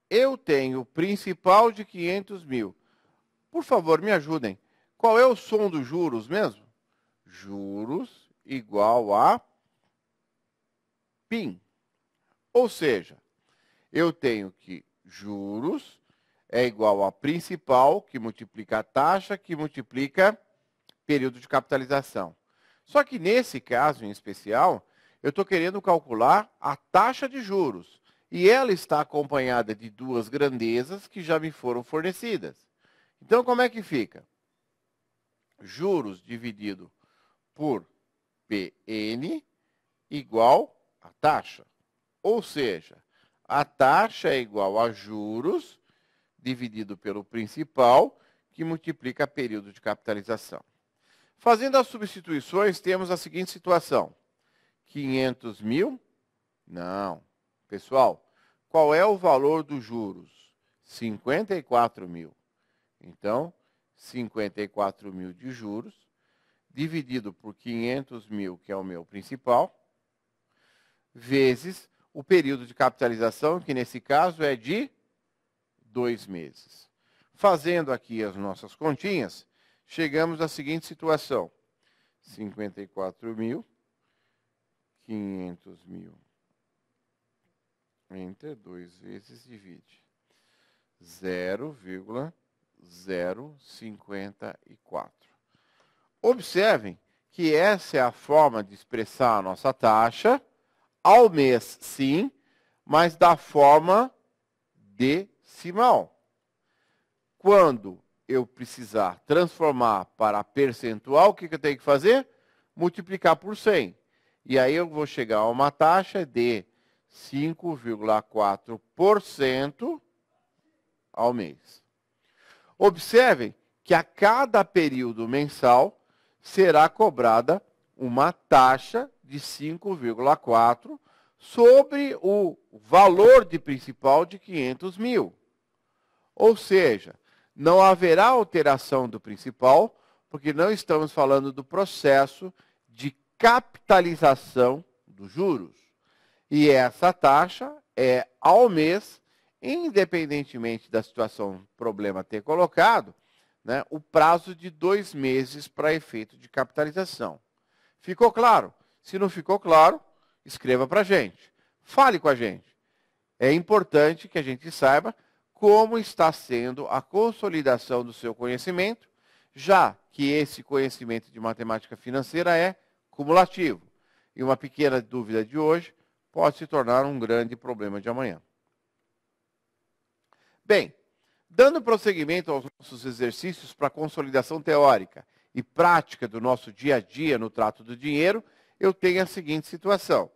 Eu tenho o principal de 500 mil. Por favor, me ajudem. Qual é o som dos juros mesmo? Juros igual a PIN. Ou seja, eu tenho que juros é igual a principal, que multiplica a taxa, que multiplica período de capitalização. Só que nesse caso em especial, eu estou querendo calcular a taxa de juros. E ela está acompanhada de duas grandezas que já me foram fornecidas. Então, como é que fica? Juros dividido por PN igual a taxa. Ou seja, a taxa é igual a juros dividido pelo principal, que multiplica período de capitalização. Fazendo as substituições, temos a seguinte situação. 500 mil? Não. Pessoal, qual é o valor dos juros? 54 mil. Então, 54 mil de juros, dividido por 500 mil, que é o meu principal, vezes o período de capitalização, que nesse caso é de 2 meses. Fazendo aqui as nossas continhas, chegamos à seguinte situação. 54 mil, 500 mil, entre 2 vezes divide 0,054. Observem que essa é a forma de expressar a nossa taxa, ao mês sim, mas da forma decimal. Quando eu precisar transformar para percentual, o que eu tenho que fazer? Multiplicar por 100. E aí eu vou chegar a uma taxa de 5,4% ao mês. Observem que a cada período mensal será cobrada uma taxa de 5,4% sobre o valor de principal de 500 mil. Ou seja, não haverá alteração do principal, porque não estamos falando do processo de capitalização dos juros. E essa taxa é ao mês, independentemente da situação, problema ter colocado, né, o prazo de 2 meses para efeito de capitalização. Ficou claro? Se não ficou claro, escreva para a gente. Fale com a gente. É importante que a gente saiba como está sendo a consolidação do seu conhecimento, já que esse conhecimento de matemática financeira é cumulativo. E uma pequena dúvida de hoje pode se tornar um grande problema de amanhã. Bem, dando prosseguimento aos nossos exercícios para consolidação teórica e prática do nosso dia a dia no trato do dinheiro, eu tenho a seguinte situação.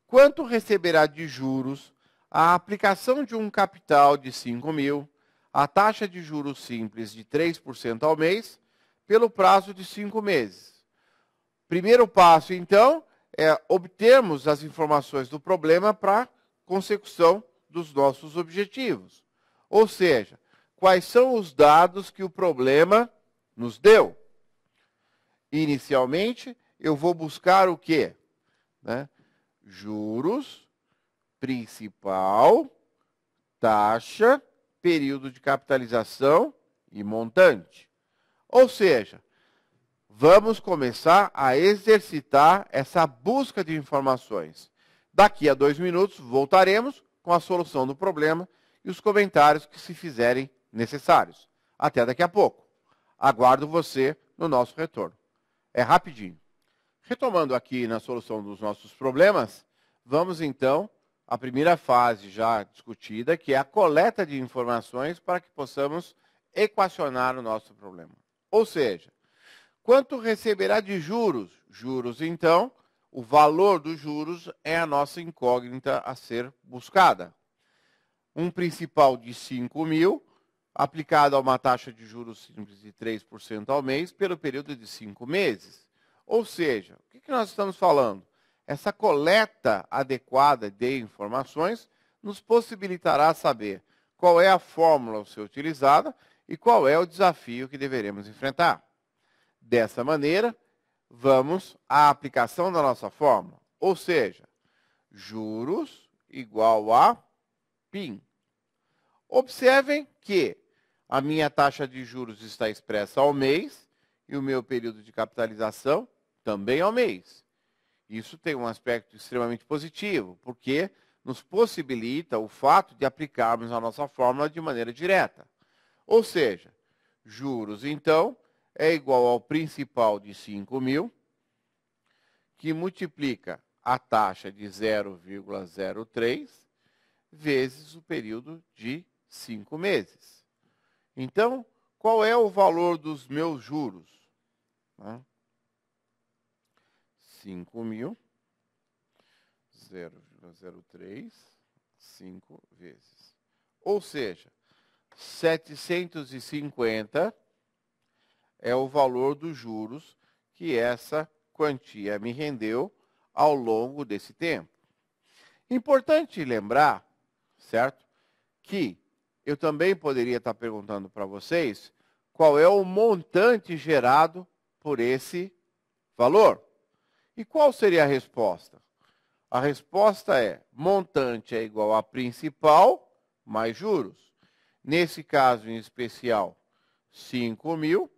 Quanto receberá de juros a aplicação de um capital de 5 mil, a taxa de juros simples de 3% ao mês, pelo prazo de 5 meses? Primeiro passo, então, é obtermos as informações do problema para consecução dos nossos objetivos. Ou seja, quais são os dados que o problema nos deu? Inicialmente, eu vou buscar o quê? Né? Juros, principal, taxa, período de capitalização e montante. Ou seja, vamos começar a exercitar essa busca de informações. Daqui a 2 minutos, voltaremos com a solução do problema e os comentários que se fizerem necessários. Até daqui a pouco. Aguardo você no nosso retorno. É rapidinho. Retomando aqui na solução dos nossos problemas, vamos então à primeira fase já discutida, que é a coleta de informações para que possamos equacionar o nosso problema. Ou seja, quanto receberá de juros? Juros, então, o valor dos juros é a nossa incógnita a ser buscada. Um principal de 5 mil, aplicado a uma taxa de juros simples de 3% ao mês, pelo período de 5 meses. Ou seja, o que nós estamos falando? Essa coleta adequada de informações nos possibilitará saber qual é a fórmula a ser utilizada e qual é o desafio que deveremos enfrentar. Dessa maneira, vamos à aplicação da nossa fórmula, ou seja, juros igual a PIN. Observem que a minha taxa de juros está expressa ao mês e o meu período de capitalização também ao mês. Isso tem um aspecto extremamente positivo, porque nos possibilita o fato de aplicarmos a nossa fórmula de maneira direta. Ou seja, juros, então, é igual ao principal de 5 mil, que multiplica a taxa de 0,03 vezes o período de 5 meses. Então, qual é o valor dos meus juros? 5.000, 0,03, 5 vezes. Ou seja, 750 é o valor dos juros que essa quantia me rendeu ao longo desse tempo. Importante lembrar, certo, que eu também poderia estar perguntando para vocês qual é o montante gerado por esse valor. E qual seria a resposta? A resposta é: montante é igual a principal mais juros. Nesse caso em especial, 5.000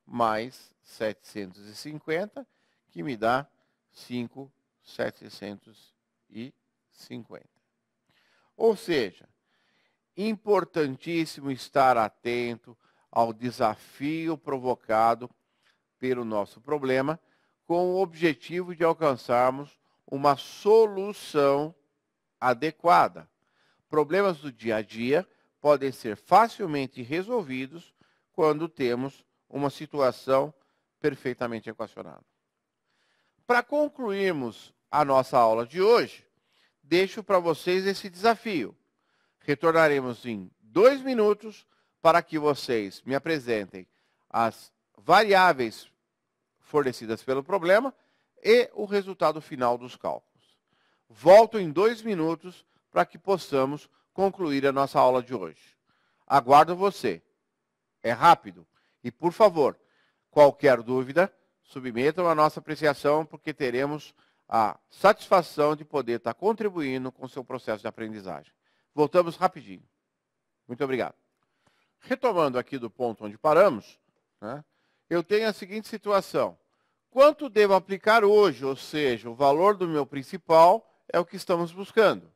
mais 750, que me dá 5.750. Ou seja, importantíssimo estar atento ao desafio provocado pelo nosso problema, com o objetivo de alcançarmos uma solução adequada. Problemas do dia a dia podem ser facilmente resolvidos quando temos uma situação perfeitamente equacionada. Para concluirmos a nossa aula de hoje, deixo para vocês esse desafio. Retornaremos em 2 minutos para que vocês me apresentem as variáveis fornecidas pelo problema e o resultado final dos cálculos. Volto em 2 minutos para que possamos concluir a nossa aula de hoje. Aguardo você. É rápido. E, por favor, qualquer dúvida, submetam a nossa apreciação, porque teremos a satisfação de poder estar contribuindo com o seu processo de aprendizagem. Voltamos rapidinho. Muito obrigado. Retomando aqui do ponto onde paramos, eu tenho a seguinte situação. Quanto devo aplicar hoje? Ou seja, o valor do meu principal é o que estamos buscando.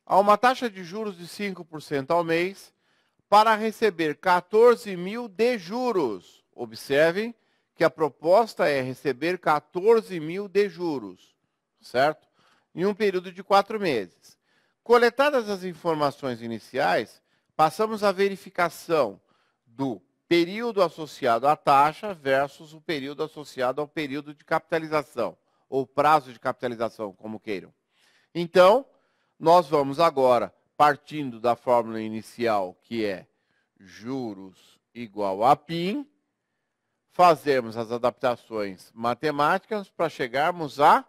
Há uma taxa de juros de 5% ao mês para receber 14.000 de juros. Observem que a proposta é receber 14.000 de juros, certo? Em um período de 4 meses. Coletadas as informações iniciais, passamos à verificação do período associado à taxa versus o período associado ao período de capitalização, ou prazo de capitalização, como queiram. Então, nós vamos agora, partindo da fórmula inicial, que é juros igual a PIN, fazermos as adaptações matemáticas para chegarmos a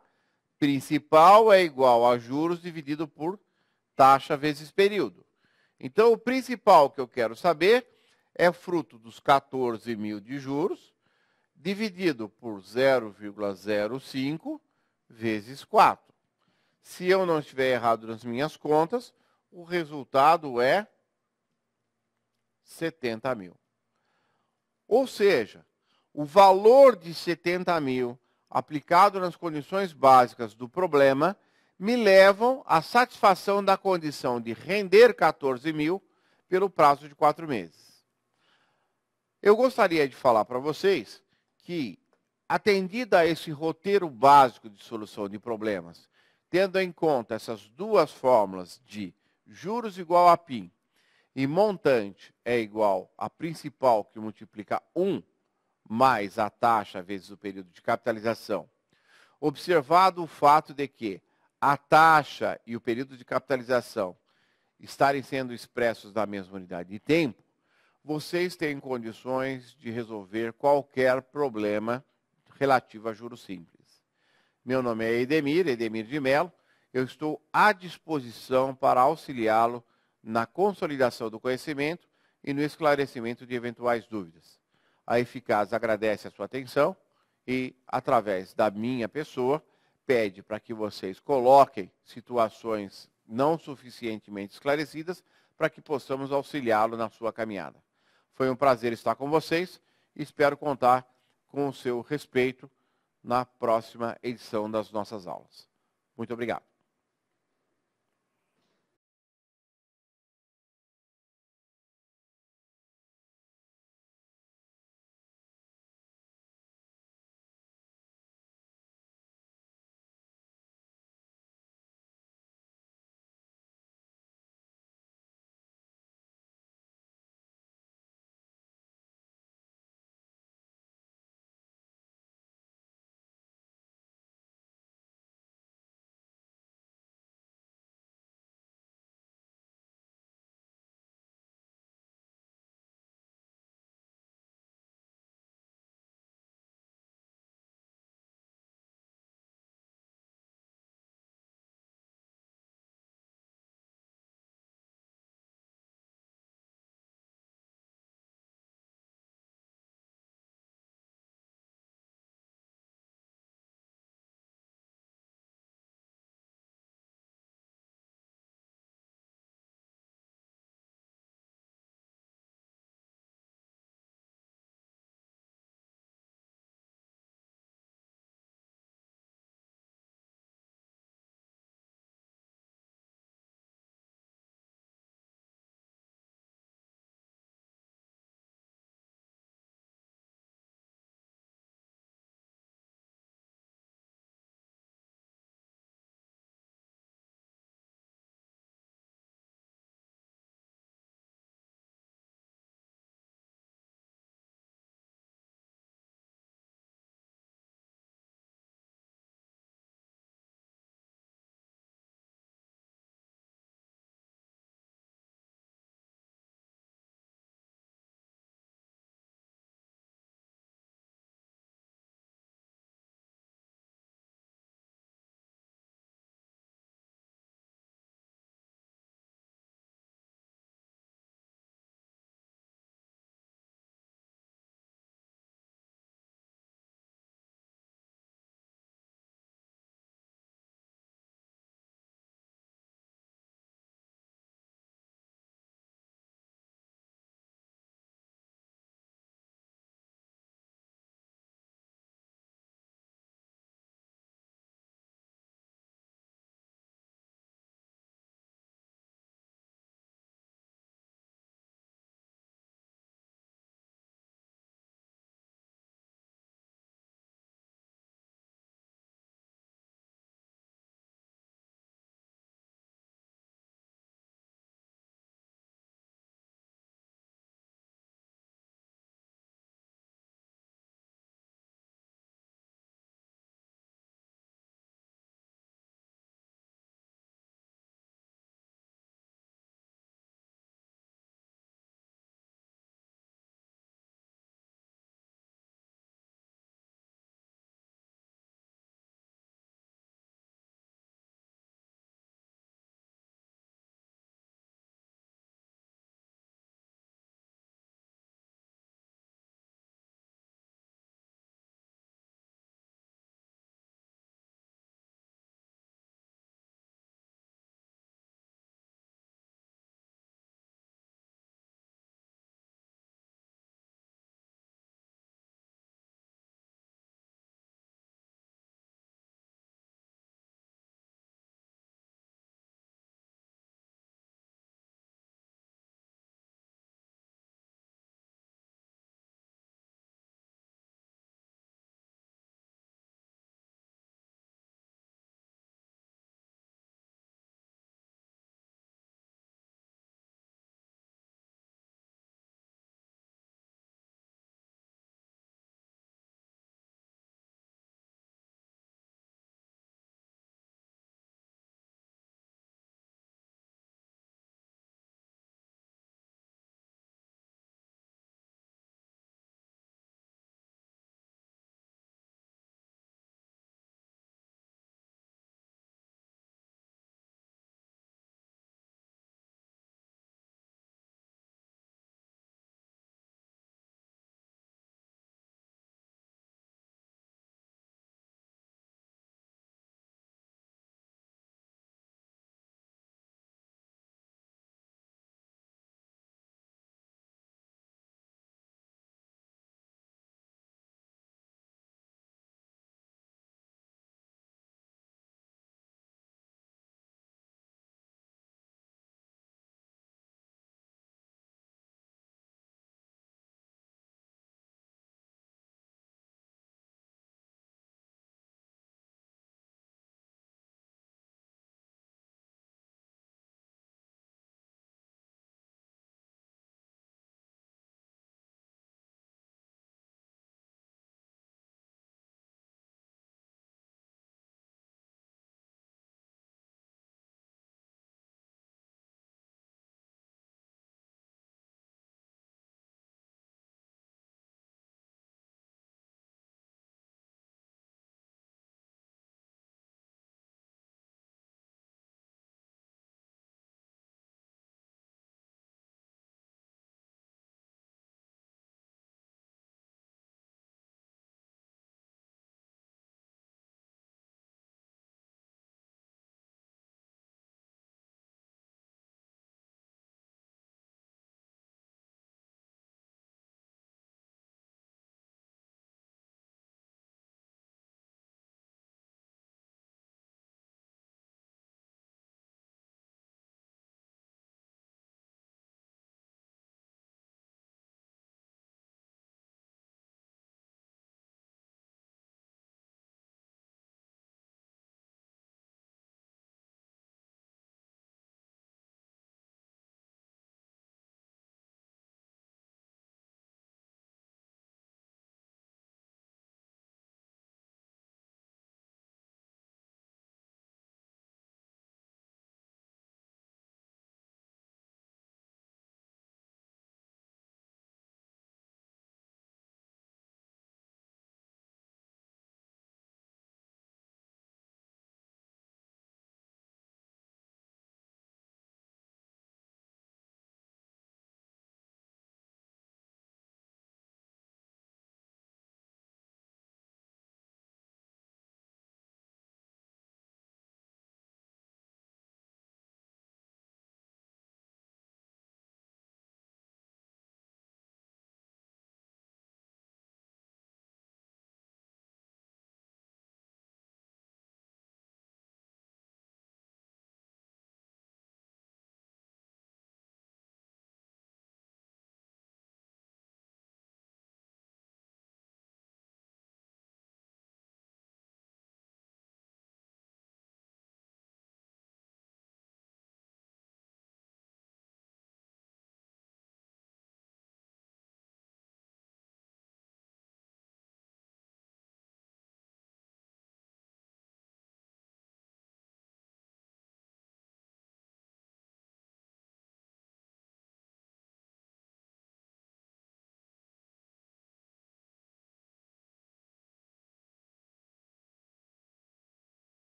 principal é igual a juros dividido por taxa vezes período. Então, o principal que eu quero saber é fruto dos 14.000 de juros, dividido por 0,05 vezes 4. Se eu não estiver errado nas minhas contas, o resultado é 70.000. Ou seja, o valor de 70.000 aplicado nas condições básicas do problema me levam à satisfação da condição de render 14.000 pelo prazo de 4 meses. Eu gostaria de falar para vocês que, atendida a esse roteiro básico de solução de problemas, tendo em conta essas duas fórmulas de juros igual a PIN e montante é igual a principal, que multiplica 1 mais a taxa vezes o período de capitalização, observado o fato de que a taxa e o período de capitalização estarem sendo expressos na mesma unidade de tempo, vocês têm condições de resolver qualquer problema relativo a juros simples. Meu nome é Edemir de Mello. Eu estou à disposição para auxiliá-lo na consolidação do conhecimento e no esclarecimento de eventuais dúvidas. A Eficaz agradece a sua atenção e, através da minha pessoa, pede para que vocês coloquem situações não suficientemente esclarecidas para que possamos auxiliá-lo na sua caminhada. Foi um prazer estar com vocês e espero contar com o seu respeito na próxima edição das nossas aulas. Muito obrigado.